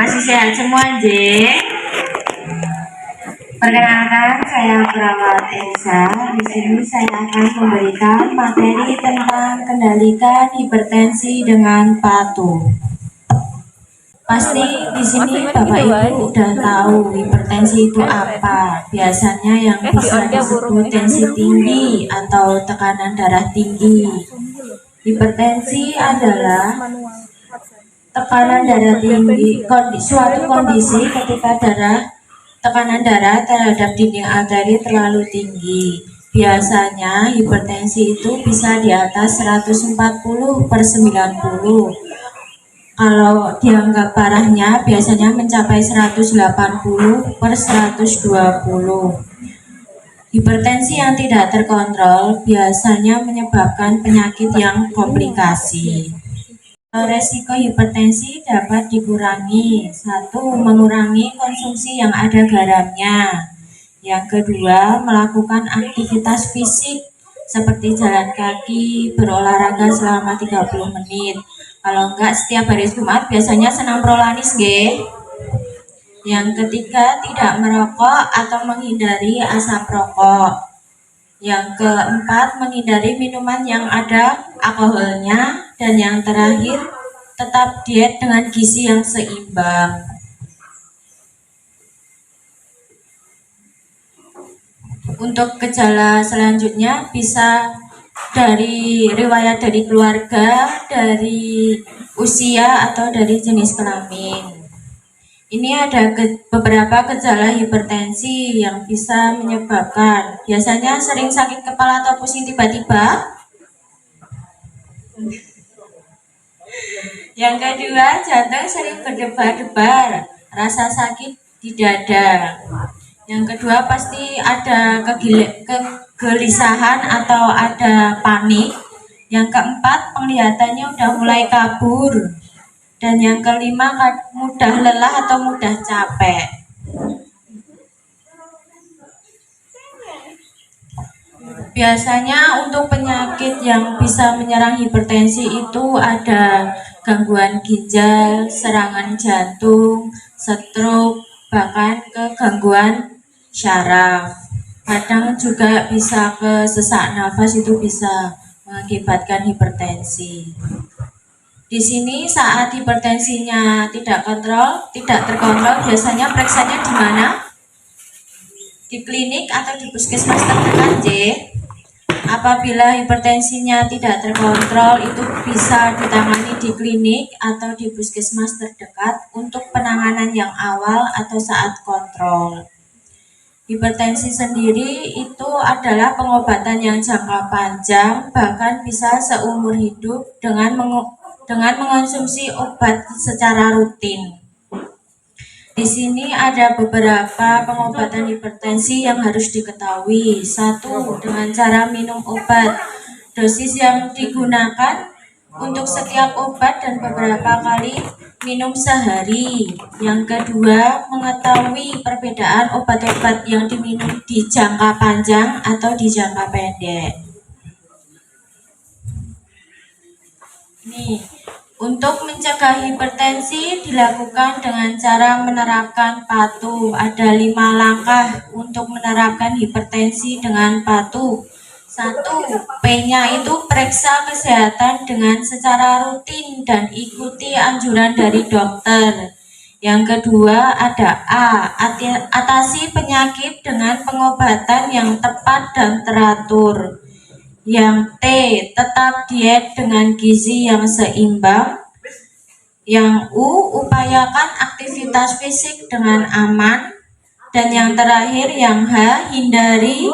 Masih sehat semua, J? Perkenalkan, saya perawat Elsa. Di sini saya akan memberikan materi tentang kendalikan hipertensi dengan patuh. Pasti di sini Bapak Ibu udah tahu hipertensi itu apa. Biasanya yang bisa disebut tensi tinggi atau tekanan darah tinggi. Hipertensi adalah tekanan darah tinggi, suatu kondisi ketika tekanan darah terhadap dinding arteri terlalu tinggi. Biasanya hipertensi itu bisa di atas 140/90. Kalau dianggap parahnya biasanya mencapai 180/120. Hipertensi yang tidak terkontrol biasanya menyebabkan penyakit yang komplikasi. Resiko hipertensi dapat dikurangi. 1. Mengurangi konsumsi yang ada garamnya. Yang kedua, melakukan aktivitas fisik seperti jalan kaki, berolahraga selama 30 menit. Kalau enggak setiap hari Jumat biasanya senam prolanis, G. Yang ketiga, tidak merokok atau menghindari asap rokok. Yang keempat, menghindari minuman yang ada alkoholnya. Dan yang terakhir, tetap diet dengan gizi yang seimbang. Untuk gejala selanjutnya bisa dari riwayat dari keluarga, dari usia, atau dari jenis kelamin. Ini ada beberapa gejala hipertensi yang bisa menyebabkan. Biasanya sering sakit kepala atau pusing tiba-tiba. Yang kedua, jantung sering berdebar-debar, rasa sakit di dada. Yang kedua, pasti ada kegelisahan atau ada panik. Yang keempat, penglihatannya udah mulai kabur. Dan yang kelima, mudah lelah atau mudah capek. Biasanya untuk penyakit yang bisa menyerang hipertensi itu ada gangguan ginjal, serangan jantung, stroke, bahkan ke gangguan syaraf. Kadang juga bisa ke sesak nafas, itu bisa mengakibatkan hipertensi. Di sini saat hipertensinya tidak terkontrol, biasanya periksanya di mana? Di klinik atau di puskesmas terdekat, J. Apabila hipertensinya tidak terkontrol, itu bisa ditangani di klinik atau di puskesmas terdekat untuk penanganan yang awal atau saat kontrol. Hipertensi sendiri itu adalah pengobatan yang jangka panjang, bahkan bisa seumur hidup dengan mengonsumsi obat secara rutin. Di sini ada beberapa pengobatan hipertensi yang harus diketahui. 1. Dengan cara minum obat. Dosis yang digunakan untuk setiap obat dan beberapa kali minum sehari. Yang kedua, mengetahui perbedaan obat-obat yang diminum di jangka panjang atau di jangka pendek. Nih, untuk mencegah hipertensi dilakukan dengan cara menerapkan patuh. Ada 5 langkah untuk menerapkan hipertensi dengan patuh. 1. P-nya itu periksa kesehatan dengan secara rutin dan ikuti anjuran dari dokter. Yang kedua ada A. Atasi penyakit dengan pengobatan yang tepat dan teratur. Yang T, tetap diet dengan gizi yang seimbang. Yang U, upayakan aktivitas fisik dengan aman. Dan yang terakhir yang H, hindari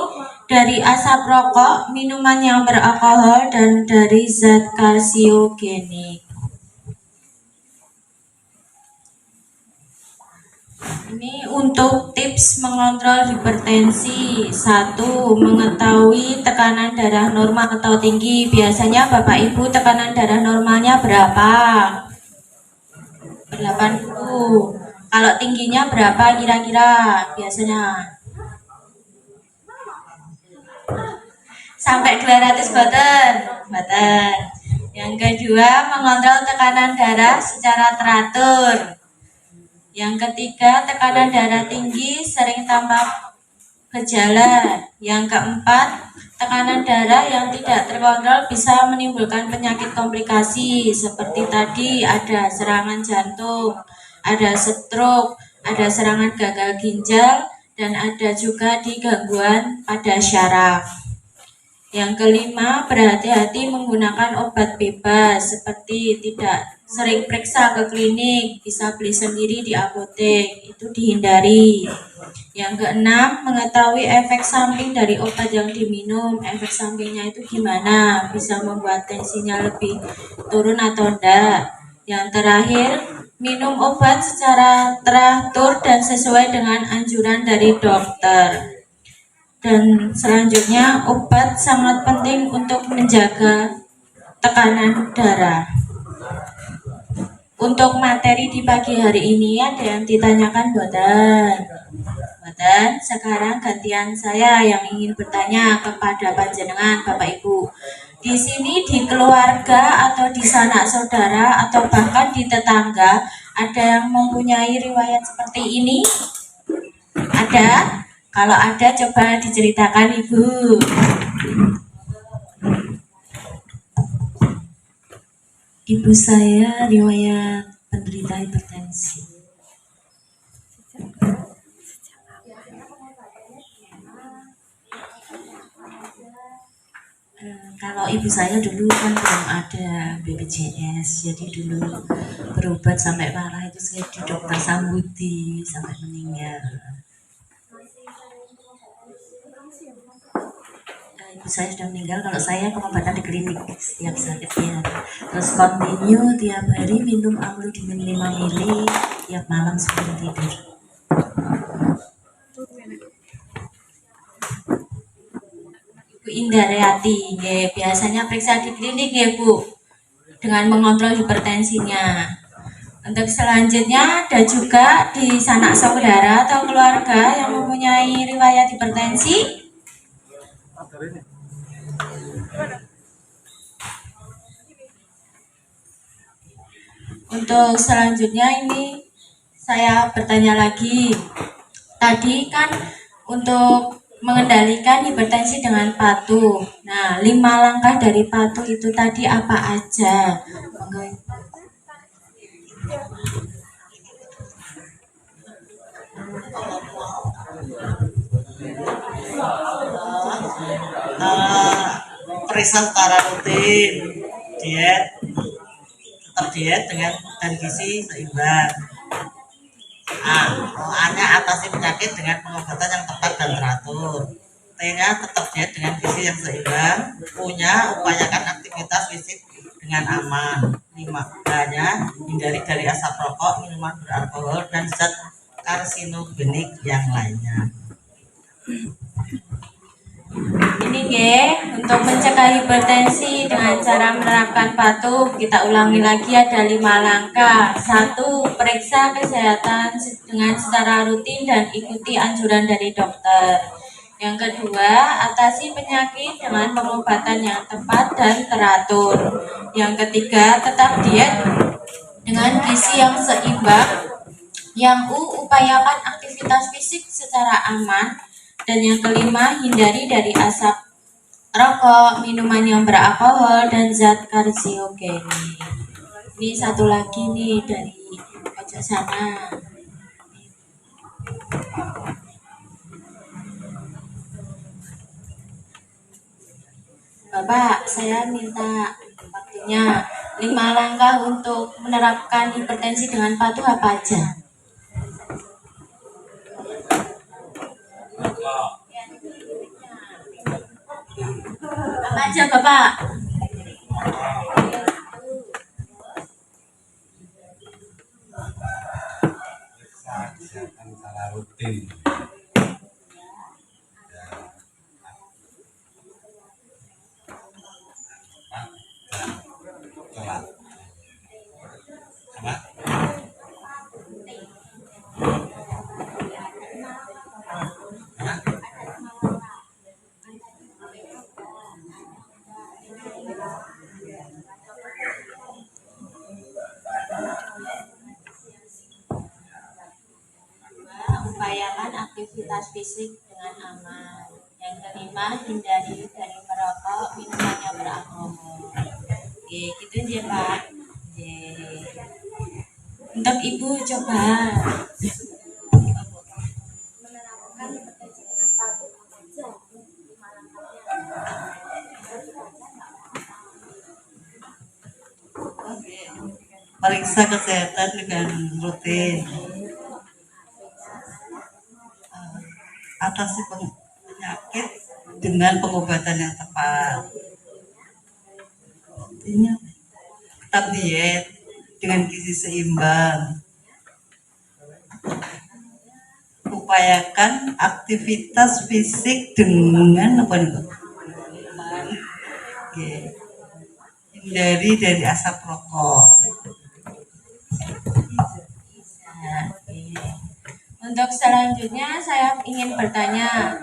dari asap rokok, minuman yang beralkohol, dan dari zat karsiogenik. Ini untuk tips mengontrol hipertensi. 1. Mengetahui tekanan darah normal atau tinggi. Biasanya Bapak Ibu tekanan darah normalnya berapa? 80. Kalau tingginya berapa kira-kira biasanya? Sampai 200 boten. Yang kedua, mengontrol tekanan darah secara teratur. Yang ketiga, tekanan darah tinggi sering tampak gejala. Yang keempat, tekanan darah yang tidak terkontrol bisa menimbulkan penyakit komplikasi seperti tadi ada serangan jantung, ada stroke, ada serangan gagal ginjal, dan ada juga di gangguan pada syaraf. Yang kelima, berhati-hati menggunakan obat bebas seperti tidak sering periksa ke klinik, bisa beli sendiri di apotek, itu dihindari. Yang keenam, mengetahui efek samping dari obat yang diminum. Efek sampingnya itu gimana? Bisa membuat tensinya lebih turun atau enggak? Yang terakhir, minum obat secara teratur dan sesuai dengan anjuran dari dokter. Dan selanjutnya, obat sangat penting untuk menjaga tekanan darah. Untuk materi di pagi hari ini ada yang ditanyakan boten? Boten, sekarang gantian saya yang ingin bertanya kepada panjenengan Bapak Ibu. Di sini di keluarga atau di sanak saudara atau bahkan di tetangga ada yang mempunyai riwayat seperti ini? Ada? Kalau ada coba diceritakan Ibu. Ibu saya riwayat penderita hipertensi. Kalau ibu saya dulu kan belum ada BPJS, jadi dulu berobat sampai parah itu saya di dokter Sambuti sampai meninggal. Ibu saya sudah meninggal, kalau saya pengobatan di klinik setiap sakit ya. Terus continue tiap hari minum amlodipin 5 mili tiap malam sebelum tidur. Ibu Indaryati, ya, biasanya periksa di klinik ya Bu, dengan mengontrol hipertensinya. Untuk selanjutnya ada juga di sanak saudara atau keluarga yang mempunyai riwayat hipertensi. Untuk selanjutnya ini saya bertanya lagi. Tadi kan untuk mengendalikan hipertensi dengan patuh. Nah, 5 langkah dari patuh itu tadi apa aja? Periksa secara rutin, diet, tetap diet dengan dan gizi seimbang. A-nya atasi penyakit dengan pengobatan yang tepat dan teratur. T-nya tetap diet dengan gizi yang seimbang. U-nya upayakan aktivitas fisik dengan aman. 5-nya hindari dari asap rokok, minuman beralkohol, dan zat karsinogenik yang lainnya. Ini untuk mencegah hipertensi dengan cara menerapkan patuh, kita ulangi lagi ada 5 langkah. 1. Periksa kesehatan dengan secara rutin dan ikuti anjuran dari dokter. Yang kedua, atasi penyakit dengan pengobatan yang tepat dan teratur. Yang ketiga, tetap diet dengan gizi yang seimbang. Yang upayakan aktivitas fisik secara aman. Dan yang kelima, hindari dari asap rokok, minuman yang beralkohol, dan zat karsinogenik. Ini satu lagi nih dari pojok sana. Bapak, saya minta waktunya 5 langkah untuk menerapkan hipertensi dengan patuh apa aja? Apa aja Bapak? Kesehatan secara rutin. upayakan aktivitas fisik dengan aman. Yang kelima, hindari dari merokok, minuman yang beralkohol. Oke, gitu ya Pak. Oke. Untuk Ibu coba. Periksa kesehatan dengan rutin. Atasi penyakit dengan pengobatan yang tepat. Artinya tetap diet dengan gizi seimbang. Upayakan aktivitas fisik dengan apa nih? Oke. Hindari dari asap rokok. Untuk selanjutnya saya ingin bertanya,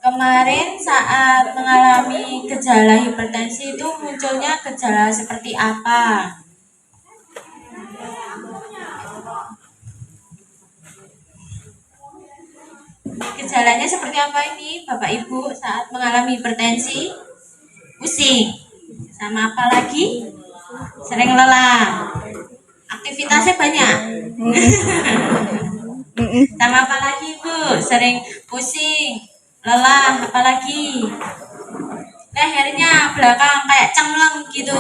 kemarin saat mengalami gejala hipertensi itu munculnya gejala seperti apa? Gejalanya seperti apa ini Bapak Ibu saat mengalami hipertensi? Pusing. Sama apa lagi? Sering lelah. Aktivitasnya banyak. Sama apa lagi Bu? Sering pusing, lelah, apalagi? Lehernya belakang kayak cengleng gitu.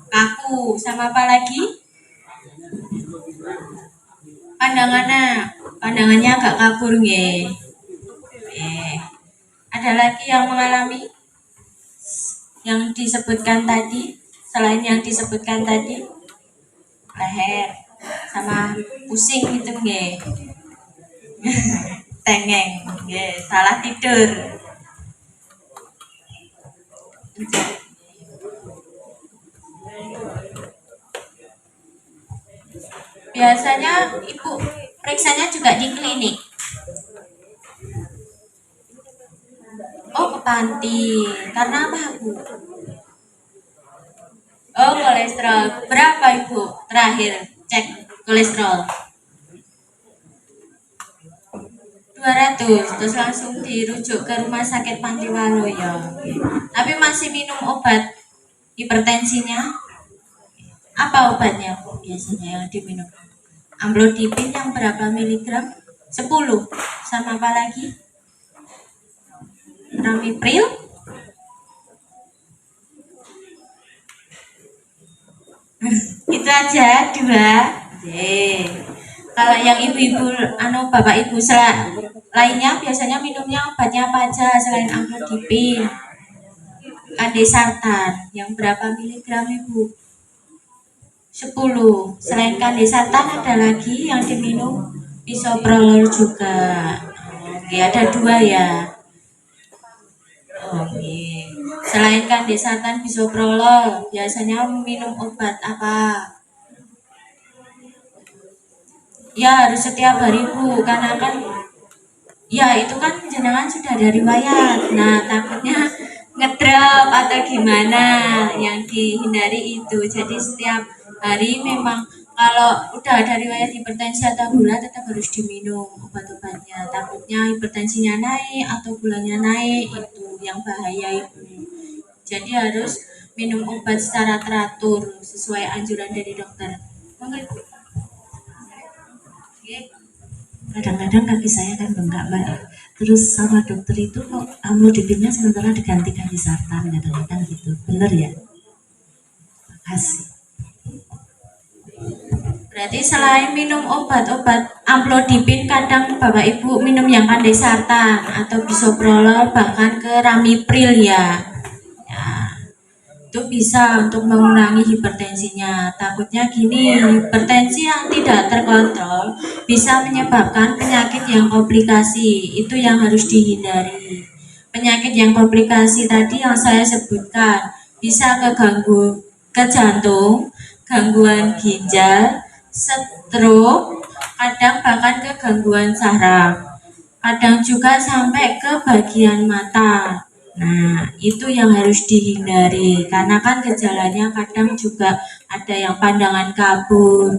Kaku, sama apa lagi? Pandangannya agak kabur nggih. Ada lagi yang mengalami yang disebutkan tadi, selain yang disebutkan tadi? Leher sama pusing gitu nggih. Tengeng, nggih, salah tidur. Biasanya Ibu periksanya juga di klinik. Oh, ke panti. Karena apa, Bu? Oh, kolesterol. Berapa Ibu terakhir cek kolesterol? 200. Terus langsung dirujuk ke rumah sakit Panti Waluyo. Tapi masih minum obat hipertensinya? Apa obatnya Bu biasanya yang diminum? Amlodipin yang berapa miligram? 10. Sama apa lagi? Ramipril? Itu aja 2. Kalau yang ibu-ibu, bapak ibu lainnya biasanya minumnya obatnya apa aja selain amlodipin? Kandesartan yang berapa miligram Ibu? 10. Selain kandesartan ada lagi yang diminum bisoprolol juga. Oke, ada 2 ya. Oke. Selain kandesartan bisoprolol, biasanya minum obat apa? Ya harus setiap hari Bu, karena kan ya itu kan jenengan sudah ada riwayat. Nah takutnya ngedrop atau gimana, yang dihindari itu. Jadi setiap hari memang kalau udah ada riwayat hipertensi atau gula tetap harus diminum obat-obatnya. Takutnya hipertensinya naik atau gulanya naik, itu yang bahaya itu. Jadi harus minum obat secara teratur sesuai anjuran dari dokter. Kadang-kadang kaki saya kan bengkak Mbak, terus sama dokter itu kok amlodipinnya sementara diganti kandesartan, kadang-kadang gitu, bener ya? Makasih. Berarti selain minum obat-obat amlodipin, kadang Bapak Ibu minum yang kandesartan atau bisoprolol, bahkan ke ramipril ya. Itu bisa untuk mengurangi hipertensinya. Takutnya gini, hipertensi yang tidak terkontrol bisa menyebabkan penyakit yang komplikasi. Itu yang harus dihindari. Penyakit yang komplikasi tadi yang saya sebutkan bisa ke jantung, gangguan ginjal, stroke, kadang bahkan ke gangguan saraf, kadang juga sampai ke bagian mata. Nah, itu yang harus dihindari karena kan gejalanya kadang juga ada yang pandangan kabur,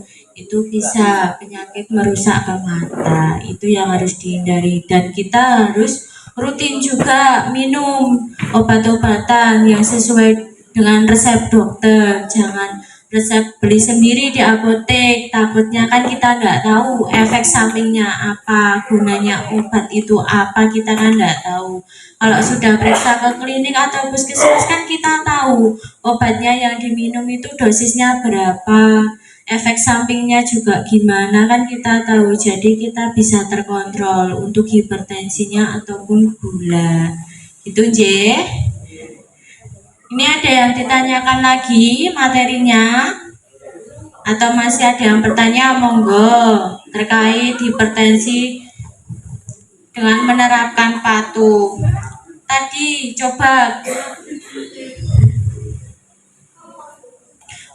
itu bisa penyakit merusak ke mata. Itu yang harus dihindari, dan kita harus rutin juga minum obat-obatan yang sesuai dengan resep dokter. Jangan resep beli sendiri di apotek, takutnya kan kita nggak tahu efek sampingnya apa, gunanya obat itu apa, kita kan nggak tahu. Kalau sudah periksa ke klinik atau puskesmas kan kita tahu obatnya yang diminum itu dosisnya berapa, efek sampingnya juga gimana kan kita tahu, jadi kita bisa terkontrol untuk hipertensinya ataupun gula. Itu J. Ini ada yang ditanyakan lagi materinya? Atau masih ada yang bertanya? Monggo, terkait hipertensi dengan menerapkan patuh. Tadi coba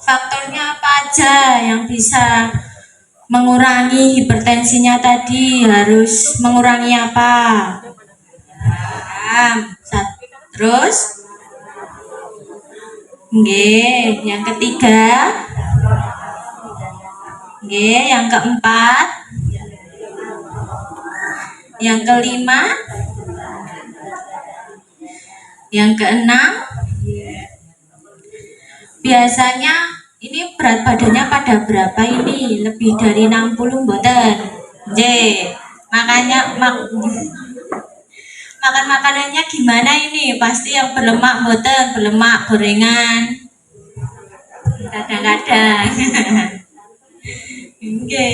faktornya apa aja yang bisa mengurangi hipertensinya tadi? Harus mengurangi apa? Terus? Nggih, yang ketiga. Nggih, yang keempat. Yang kelima. Yang keenam. Biasanya ini berat badannya pada berapa ini? Lebih dari 60 mboten? Nggih. Makanya makan makanannya gimana ini? Pasti yang berlemak mboten, berlemak gorengan. Kadang-kadang. Oke,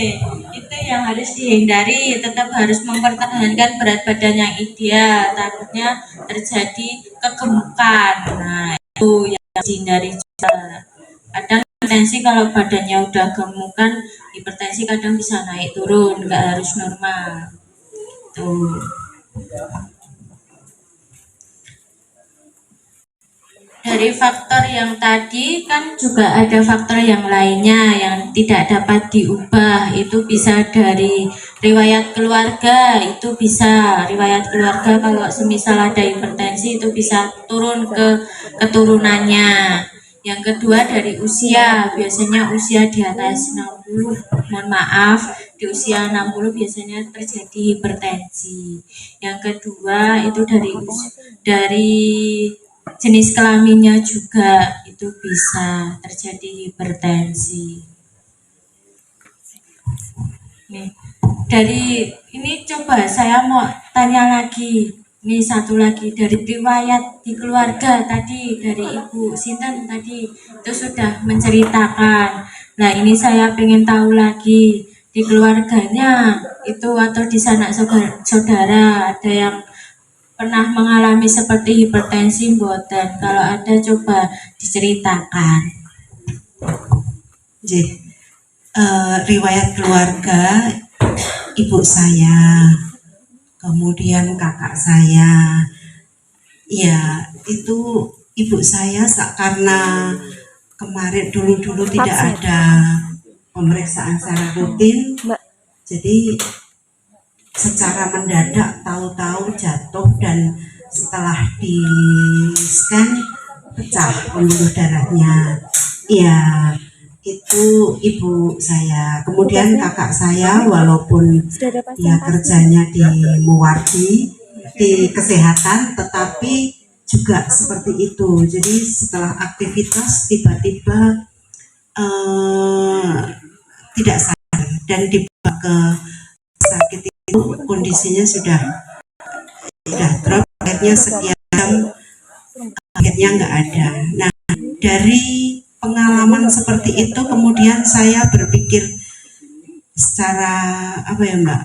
itu yang harus dihindari. Tetap harus mempertahankan berat badan yang ideal. Takutnya terjadi kegemukan. Nah, itu yang harus dihindari juga. Kadang hipertensi kalau badannya udah gemukan, hipertensi kadang bisa naik turun, nggak harus normal. Tuh. Dari faktor yang tadi kan juga ada faktor yang lainnya yang tidak dapat diubah. Itu bisa dari riwayat keluarga, itu bisa riwayat keluarga kalau semisal ada hipertensi itu bisa turun ke keturunannya. Yang kedua dari usia, biasanya usia di atas 60, mohon maaf, di usia 60 biasanya terjadi hipertensi. Yang kedua itu dari jenis kelaminnya juga itu bisa terjadi hipertensi. Nih, dari ini coba saya mau tanya lagi. Ini satu lagi dari riwayat di keluarga tadi dari Ibu Sinten tadi itu sudah menceritakan. Nah, ini saya pengen tahu lagi di keluarganya itu atau di sanak saudara ada yang pernah mengalami seperti hipertensi mboten? Kalau ada coba diceritakan. Riwayat keluarga ibu saya, kemudian kakak saya, ya itu ibu saya karena kemarin dulu tidak ada pemeriksaan secara rutin, jadi secara mendadak tahu-tahu jatuh dan setelah di scan pecah pembuluh darahnya. Ya itu ibu saya. Kemudian kakak saya walaupun dia kerjanya di Muwardi di kesehatan tetapi juga seperti itu. Jadi setelah aktivitas tiba-tiba tidak sadar dan dibawa ke sakit itu kondisinya sudah drop, akhirnya sekian jam akhirnya nggak ada. Nah, dari pengalaman seperti itu kemudian saya berpikir secara apa ya Mbak,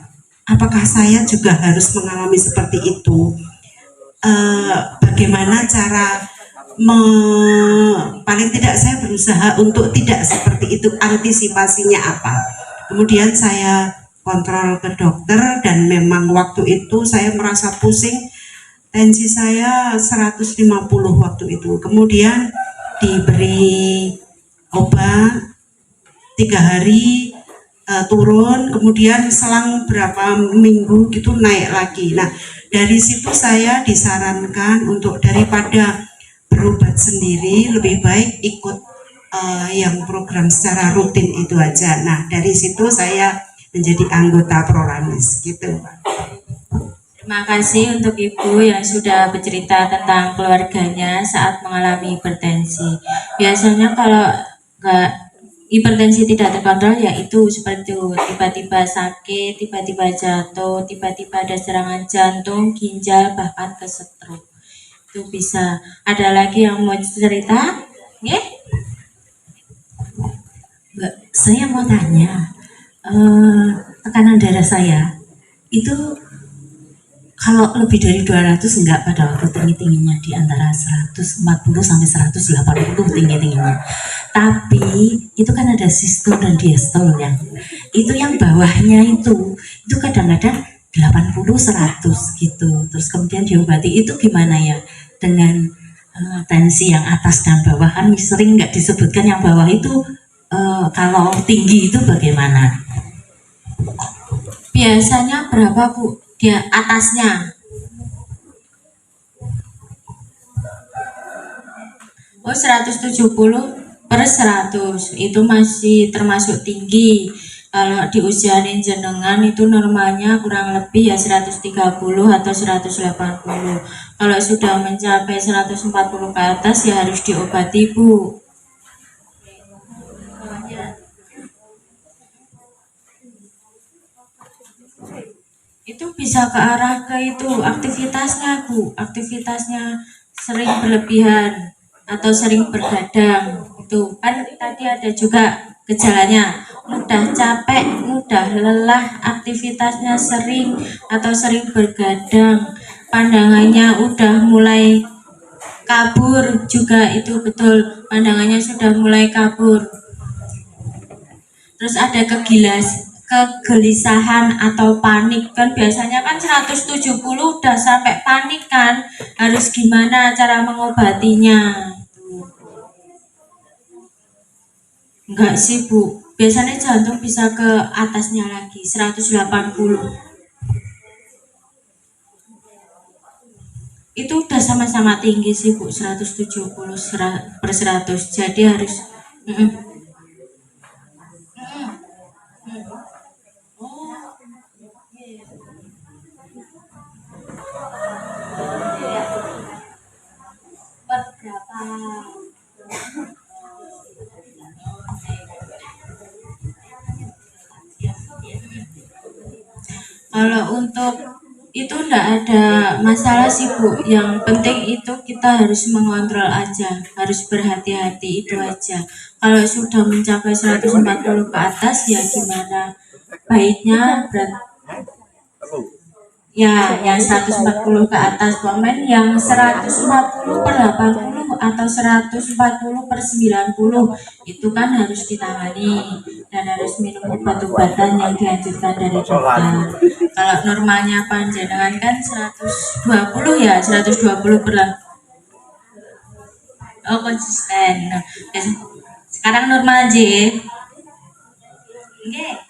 apakah saya juga harus mengalami seperti itu? Bagaimana cara paling tidak saya berusaha untuk tidak seperti itu, antisipasinya apa? Kemudian saya kontrol ke dokter dan memang waktu itu saya merasa pusing, tensi saya 150 waktu itu. Kemudian diberi obat 3 hari turun, kemudian selang berapa minggu gitu naik lagi. Nah, dari situ saya disarankan untuk daripada berobat sendiri lebih baik ikut yang program secara rutin itu aja. Nah, dari situ saya menjadi anggota Proranis gitu. Terima kasih untuk Ibu yang sudah bercerita tentang keluarganya saat mengalami hipertensi. Biasanya kalau nggak hipertensi tidak terkontrol ya itu seperti itu, tiba-tiba sakit, tiba-tiba jatuh, tiba-tiba ada serangan jantung, ginjal, bahkan ke stroke. Itu bisa. Ada lagi yang mau cerita? Ya? Mbak, saya mau tanya, tekanan darah saya itu kalau lebih dari 200 enggak pada waktu tinggi-tingginya, di antara 140 sampai 180 tinggi-tingginya. Tapi itu kan ada sistol dan diastolnya. Itu yang bawahnya itu kadang-kadang 80 100 gitu. Terus kemudian diobati, itu gimana ya dengan tensi yang atas dan bawah? Kan sering nggak disebutkan yang bawah itu kalau tinggi itu bagaimana? Biasanya berapa Bu? Dia atasnya. Oh 170/100 itu masih termasuk tinggi. Kalau di usia jenengan itu normalnya kurang lebih ya 130 atau 180. Kalau sudah mencapai 140 ke atas ya harus diobati Bu. Itu bisa ke arah ke itu aktivitasnya Bu, aktivitasnya sering berlebihan atau sering bergadang. Itu kan tadi ada juga gejalanya, mudah capek, mudah lelah, aktivitasnya sering atau sering bergadang, pandangannya udah mulai kabur juga, itu betul, pandangannya sudah mulai kabur. Terus ada kegelisahan atau panik, kan biasanya kan 170 udah sampai panik kan, harus gimana cara mengobatinya? Enggak sih Bu, biasanya jantung bisa ke atasnya lagi 180. Itu udah sama-sama tinggi sih Bu, 170/100, jadi harus Kalau untuk itu enggak ada masalah sih Bu, yang penting itu kita harus mengontrol aja, harus berhati-hati, itu aja. Kalau sudah mencapai 140 ke atas ya gimana baiknya ya yang 140 ke atas, komen yang 140/80 atau 140/90 itu kan harus ditangani dan harus minum obat-obatan yang dianjurkan dari dokter. Kalau normalnya panjenengan kan 120 ya, 120 per oh konsisten. Nah, sekarang normal aja. Oke.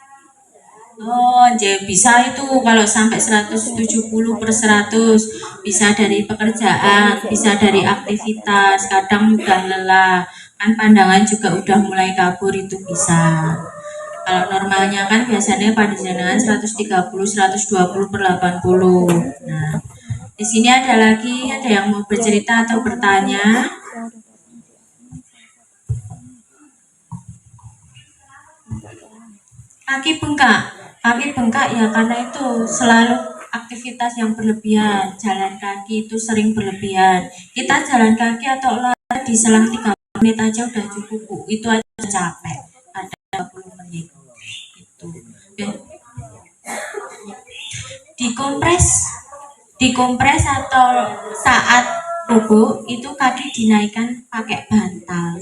Oh, jadi bisa itu kalau sampai 170/100, bisa dari pekerjaan, bisa dari aktivitas, kadang mudah lelah, kan pandangan juga udah mulai kabur, itu bisa. Kalau normalnya kan biasanya pada jenengan 130/120/80. Nah, di sini ada lagi, ada yang mau bercerita atau bertanya? Kaki bengkak ya karena itu selalu aktivitas yang berlebihan, jalan kaki itu sering berlebihan. Kita jalan kaki atau olahraga di selang 3 menit aja udah cukup Bu, itu aja capek, ada 20 menit itu ya. Dikompres atau saat bobo itu kaki dinaikkan pakai bantal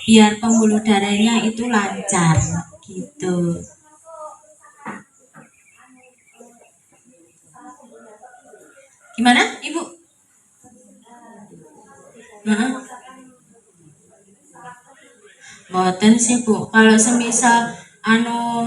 biar pembuluh darahnya itu lancar gitu. Gimana Ibu? Boten sih Bu, kalau semisal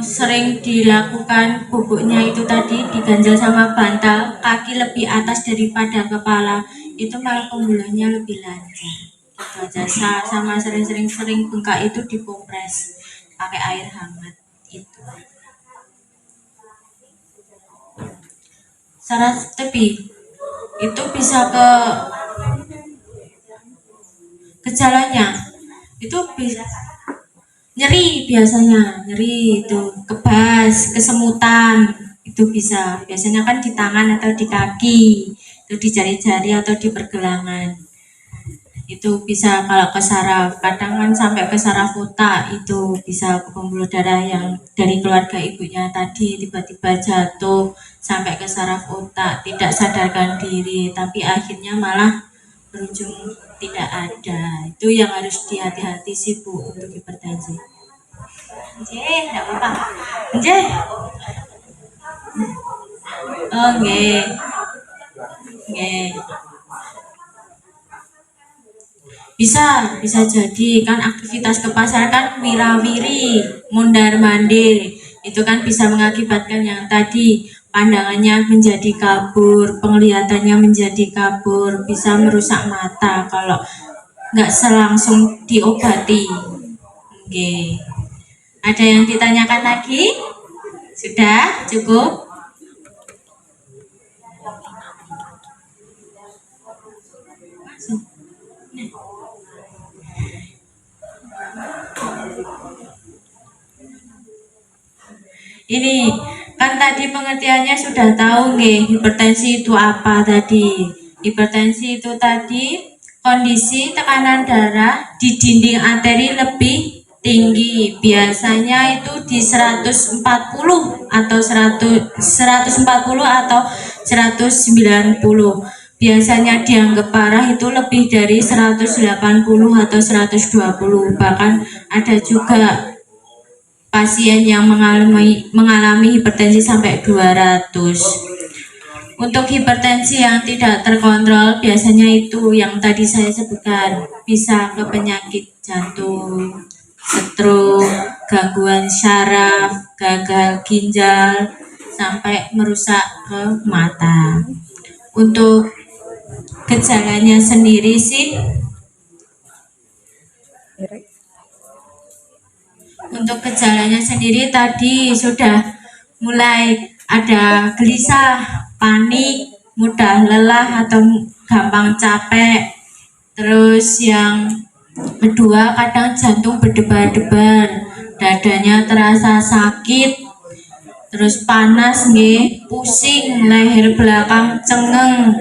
sering dilakukan bubuknya itu tadi diganjel sama bantal, kaki lebih atas daripada kepala, itu malah pembuluhnya lebih lancar Itu aja. Sama sering bengkak itu dikompres pakai air hangat itu. Saraf tepi itu bisa ke gejalanya itu bisa nyeri, biasanya nyeri itu, kebas, kesemutan itu bisa, biasanya kan di tangan atau di kaki, itu di jari-jari atau di pergelangan. Itu bisa kalau ke saraf, kadang kan sampai ke saraf otak, itu bisa ke pembuluh darah yang dari keluarga ibunya tadi tiba-tiba jatuh sampai ke saraf otak, tidak sadarkan diri, tapi akhirnya malah berujung tidak ada. Itu yang harus dihati-hati sih Bu untuk hipertensi. Tidak apa-apa. Oke. Bisa jadi kan aktivitas ke pasar kan wirawiri, mundar-mandir. Itu kan bisa mengakibatkan yang tadi, pandangannya menjadi kabur, penglihatannya menjadi kabur, bisa merusak mata kalau nggak selangsung diobati. Oke. Ada yang ditanyakan lagi? Sudah cukup? Ini kan tadi pengertiannya sudah tahu nih, hipertensi itu apa tadi. Hipertensi itu tadi kondisi tekanan darah di dinding arteri lebih tinggi. Biasanya itu di 140 atau 140 atau 190. Biasanya dianggap parah itu lebih dari 180 atau 120. Bahkan ada juga pasien yang mengalami hipertensi sampai 200. Untuk hipertensi yang tidak terkontrol biasanya itu yang tadi saya sebutkan, bisa ke penyakit jantung, stroke, gangguan syaraf, gagal ginjal, sampai merusak ke mata. Untuk gejalanya sendiri sih, untuk gejalanya sendiri tadi sudah mulai ada gelisah, panik, mudah lelah atau gampang capek. Terus yang kedua kadang jantung berdebar-debar, dadanya terasa sakit, terus panas nggih, pusing, leher belakang cengeng,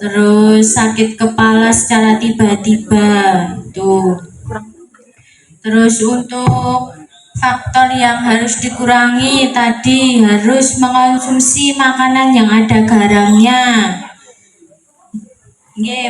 terus sakit kepala secara tiba-tiba tuh. Terus untuk faktor yang harus dikurangi tadi, harus mengonsumsi makanan yang ada garamnya.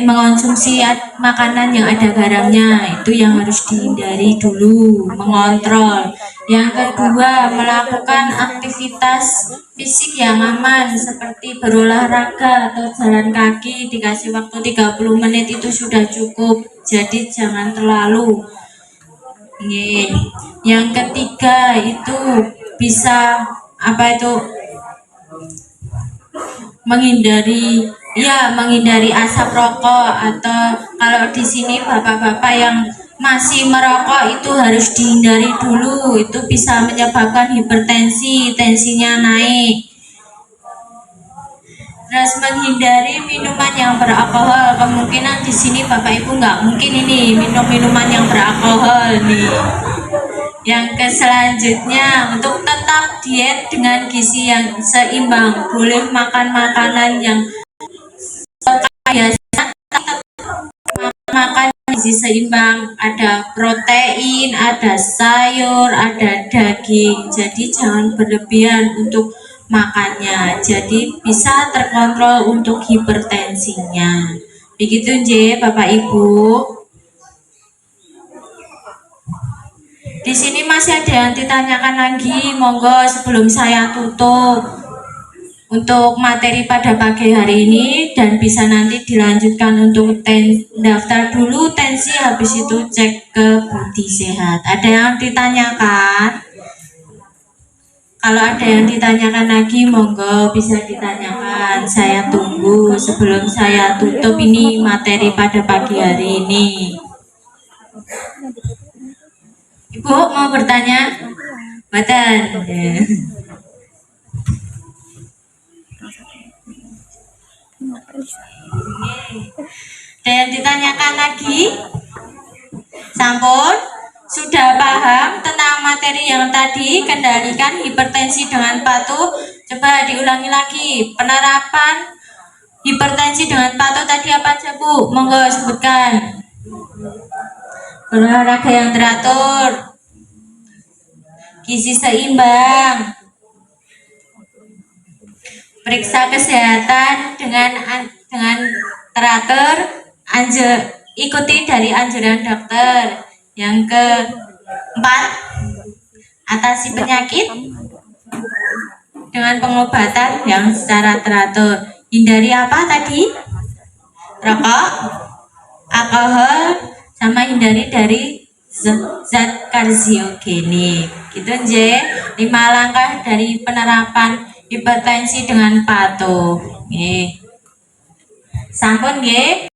Mengonsumsi makanan yang ada garamnya itu yang harus dihindari dulu, mengontrol. Yang kedua, melakukan aktivitas fisik yang aman seperti berolahraga atau jalan kaki, dikasih waktu 30 menit itu sudah cukup. Jadi jangan terlalu. Yang ketiga itu bisa menghindari asap rokok, atau kalau di sini bapak-bapak yang masih merokok itu harus dihindari dulu, itu bisa menyebabkan hipertensi, tensinya naik. Terus menghindari minuman yang beralkohol, kemungkinan di sini Bapak Ibu nggak mungkin ini minum minuman yang beralkohol nih. Yang selanjutnya, untuk tetap diet dengan gizi yang seimbang, boleh makan makanan yang biasa, makan gizi seimbang, ada protein, ada sayur, ada daging. Jadi jangan berlebihan untuk makannya, jadi bisa terkontrol untuk hipertensinya. Begitu J, Bapak Ibu. Di sini masih ada yang ditanyakan lagi, monggo sebelum saya tutup untuk materi pada pagi hari ini, dan bisa nanti dilanjutkan untuk daftar dulu tensi, habis itu cek ke Budi Sehat. Ada yang ditanyakan? Kalau ada yang ditanyakan lagi, monggo bisa ditanyakan. Saya tunggu sebelum saya tutup ini materi pada pagi hari ini. Ibu mau bertanya? Mboten. Ada yang ditanyakan lagi? Sampun? Sudah paham tentang materi yang tadi, kendalikan hipertensi dengan patuh? Coba diulangi lagi. Penerapan hipertensi dengan patuh tadi apa aja, Bu? Monggo sebutkan. Berolahraga yang teratur, gizi seimbang, periksa kesehatan dengan teratur, ikuti dari anjuran dokter. Yang keempat, atasi penyakit dengan pengobatan yang secara teratur. Hindari apa tadi? Rokok, alkohol, sama hindari dari zat karsiogenik. Gitu nje, 5 langkah dari penerapan hipertensi dengan patuh. Nggih. Sampun nggih.